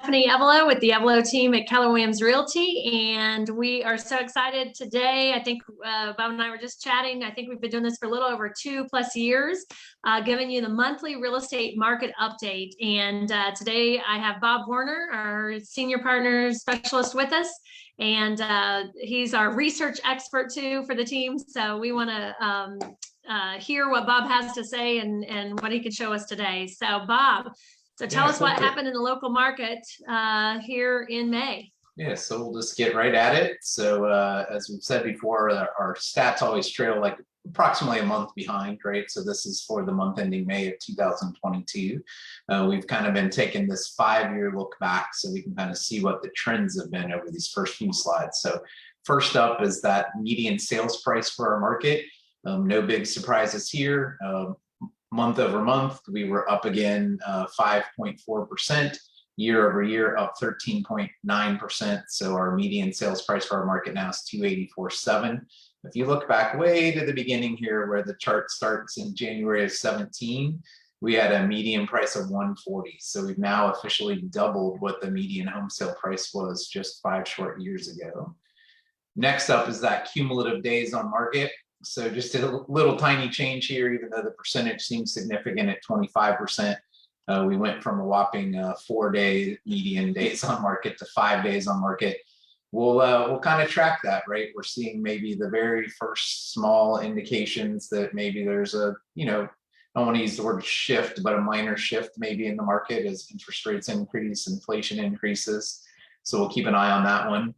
Stephanie Evelo with the Evelo Team at Keller Realty, and we are so excited today. I think Bob and I were just chatting. I think we've been doing this for a little over 2+ years, giving you the monthly real estate market update. And today I have Bob Warner, our senior partner specialist, with us, and he's our research expert too for the team. So we want to hear what Bob has to say and what he can show us today. So Bob. So tell us what happened in the local market here in May. Yeah, so we'll just get right at it. So as we've said before, our stats always trail like approximately a month behind, right? So this is for the month ending May of 2022. We've kind of been taking this 5-year look back so we can kind of see what the trends have been over these first few slides. So first up is that median sales price for our market. No big surprises here. Month over month, we were up again 5.4%, year over year up 13.9%. So our median sales price for our market now is 284.7. If you look back way to the beginning here where the chart starts in January of 17, we had a median price of 140. So we've now officially doubled what the median home sale price was just 5 short years ago. Next up is that cumulative days on market. So just a little tiny change here, even though the percentage seems significant at 25%. We went from a whopping 4-day median days on market to 5 days on market. We'll kind of track that, right? We're seeing maybe the very first small indications that maybe there's a, I don't want to use the word shift, but a minor shift maybe in the market as interest rates increase, inflation increases. So we'll keep an eye on that one.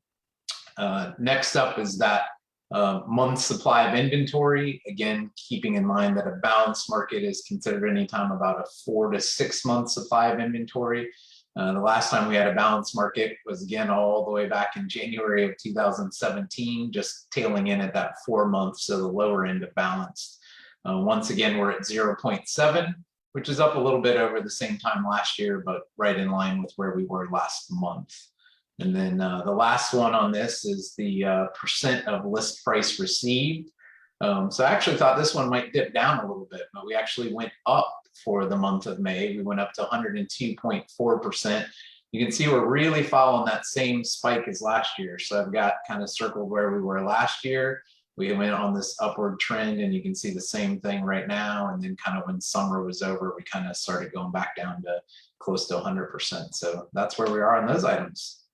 Next up is that month supply of inventory. Again, keeping in mind that a balanced market is considered anytime about a 4 to 6 month supply of inventory. The last time we had a balanced market was again all the way back in January of 2017, just tailing in at that 4 months, so the lower end of balanced. Once again, we're at 0.7, which is up a little bit over the same time last year, but right in line with where we were last month. And then the last one on this is the percent of list price received. So I actually thought this one might dip down a little bit, but we actually went up for the month of May. We went up to 102.4%. You can see we're really following that same spike as last year. So I've got kind of circled where we were last year. We went on this upward trend, and you can see the same thing right now. And then kind of when summer was over, we kind of started going back down to close to 100%. So that's where we are on those items.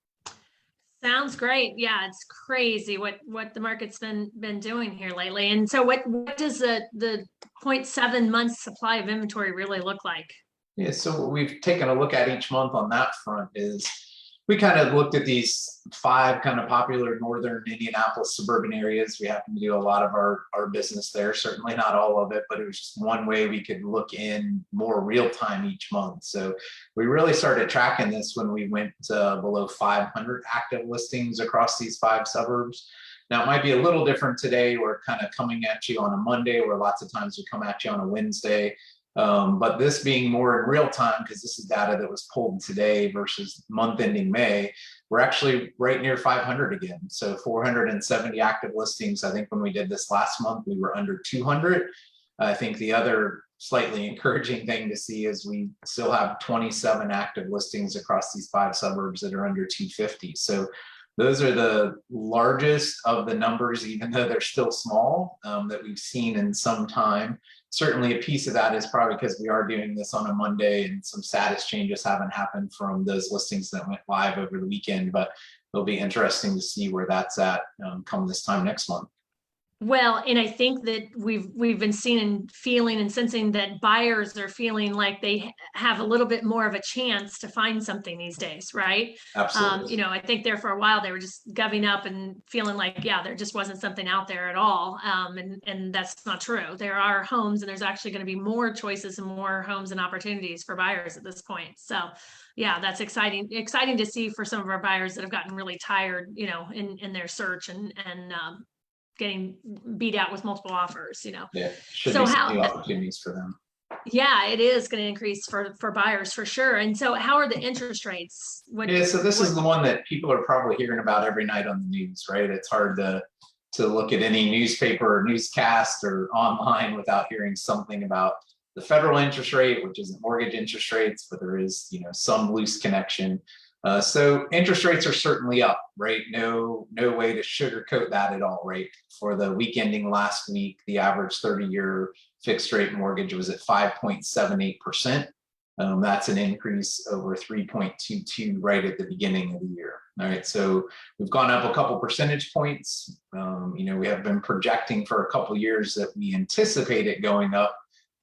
Sounds great. Yeah, it's crazy what the market's been doing here lately. And so what does the 0.7 months supply of inventory really look like? Yeah, so what we've taken a look at each month on that front is we kind of looked at these 5 kind of popular northern Indianapolis suburban areas. We happen to do a lot of our business there, certainly not all of it, but it was just one way we could look in more real time each month. So we really started tracking this when we went below 500 active listings across these 5 suburbs. Now, it might be a little different today. We're kind of coming at you on a Monday, where lots of times we come at you on a Wednesday. But this being more in real time, because this is data that was pulled today versus month ending May, we're actually right near 500 again. So 470 active listings. I think when we did this last month, we were under 200. I think the other slightly encouraging thing to see is we still have 27 active listings across these 5 suburbs that are under 250. So those are the largest of the numbers, even though they're still small, that we've seen in some time. Certainly a piece of that is probably because we are doing this on a Monday and some status changes haven't happened from those listings that went live over the weekend, but it'll be interesting to see where that's at come this time next month. Well, and I think that we've been seeing and feeling and sensing that buyers are feeling like they have a little bit more of a chance to find something these days, right? Absolutely. I think there for a while they were just goving up and feeling like, yeah, there just wasn't something out there at all. And that's not true. There are homes, and there's actually going to be more choices and more homes and opportunities for buyers at this point. So yeah, that's exciting to see for some of our buyers that have gotten really tired, in their search and getting beat out with multiple offers, Yeah, should be some new opportunities for them. Yeah, it is going to increase for buyers for sure. And so how are the interest rates? So this is the one that people are probably hearing about every night on the news, right? It's hard to look at any newspaper or newscast or online without hearing something about the federal interest rate, which isn't mortgage interest rates, but there is, some loose connection. So interest rates are certainly up, right? No way to sugarcoat that at all, right? For the week ending last week, the average 30-year fixed rate mortgage was at 5.78%. That's an increase over 3.22 right at the beginning of the year. All right, so we've gone up a couple percentage points. We have been projecting for a couple years that we anticipate it going up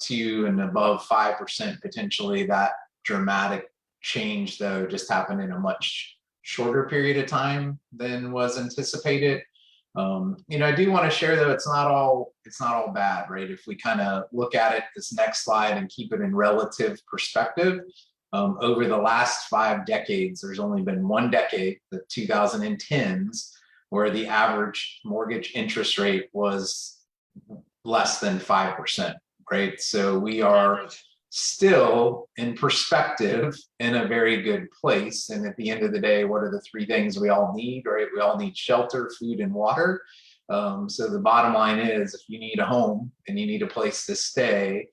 to and above 5% potentially. That dramatic change though just happened in a much shorter period of time than was anticipated. I do want to share though, it's not all bad, right? If we kind of look at it, this next slide, and keep it in relative perspective, over the last 5 decades, there's only been one decade, the 2010s, where the average mortgage interest rate was less than 5%, right? So we are still in perspective in a very good place. And at the end of the day, what are the 3 things we all need, right? We all need shelter, food, and water. So the bottom line is, if you need a home and you need a place to stay,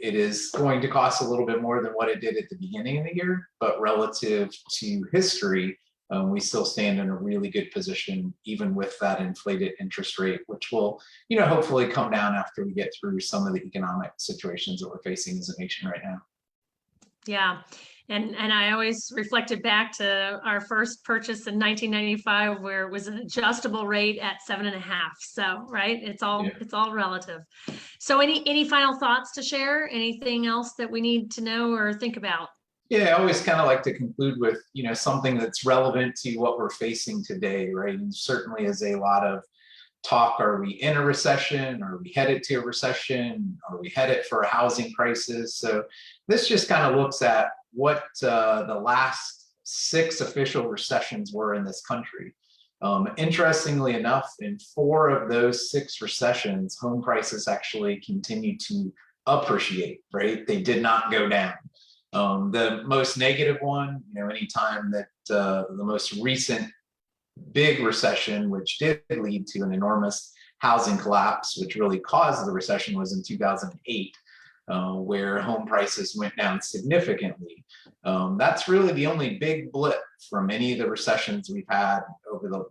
it is going to cost a little bit more than what it did at the beginning of the year, but relative to history, we still stand in a really good position, even with that inflated interest rate, which will, hopefully come down after we get through some of the economic situations that we're facing as a nation right now. Yeah. And I always reflected back to our first purchase in 1995, where it was an adjustable rate at 7.5. So, right. It's all relative. So any final thoughts to share? Anything else that we need to know or think about? Yeah, I always kind of like to conclude with, something that's relevant to what we're facing today, right? And certainly is a lot of talk. Are we in a recession? Are we headed to a recession? Are we headed for a housing crisis? So this just kind of looks at what the last 6 official recessions were in this country. Interestingly enough, in 4 of those 6 recessions, home prices actually continued to appreciate, right? They did not go down. The most negative one, anytime that the most recent big recession, which did lead to an enormous housing collapse, which really caused the recession, was in 2008, where home prices went down significantly. That's really the only big blip from any of the recessions we've had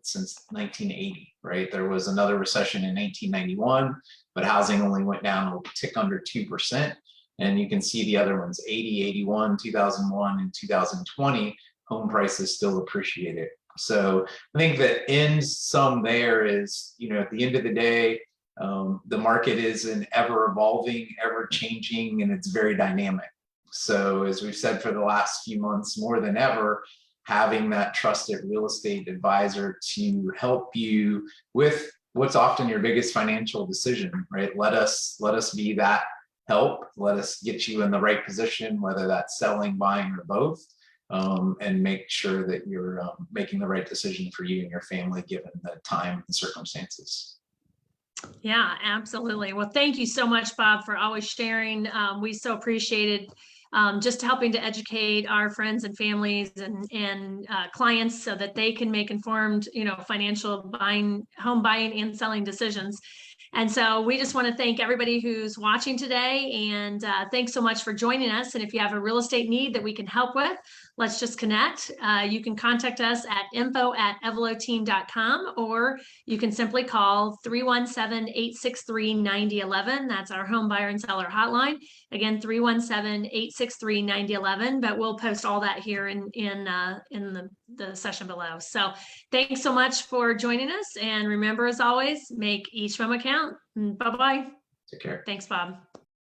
since 1980, right? There was another recession in 1991, but housing only went down a tick under 2%. And you can see the other ones, 80, 81, 2001, and 2020, home prices still appreciated. So I think the end sum there is, at the end of the day, the market is an ever evolving, ever changing, and it's very dynamic. So as we've said for the last few months, more than ever, having that trusted real estate advisor to help you with what's often your biggest financial decision, right? Let us be that help. Let us get you in the right position, whether that's selling, buying, or both, and make sure that you're making the right decision for you and your family, given the time and circumstances. Yeah, absolutely. Well, thank you so much, Bob, for always sharing. We so appreciated just helping to educate our friends and families and clients so that they can make informed, financial home buying and selling decisions. And so we just want to thank everybody who's watching today, and thanks so much for joining us. And if you have a real estate need that we can help with, let's just connect. You can contact us at info@eveloteam.com, or you can simply call 317-863-9011. That's our home buyer and seller hotline. Again, 317-863-9011, but we'll post all that here in the session below. So thanks so much for joining us. And remember, as always, make each moment count. Bye-bye. Take care. Thanks, Bob.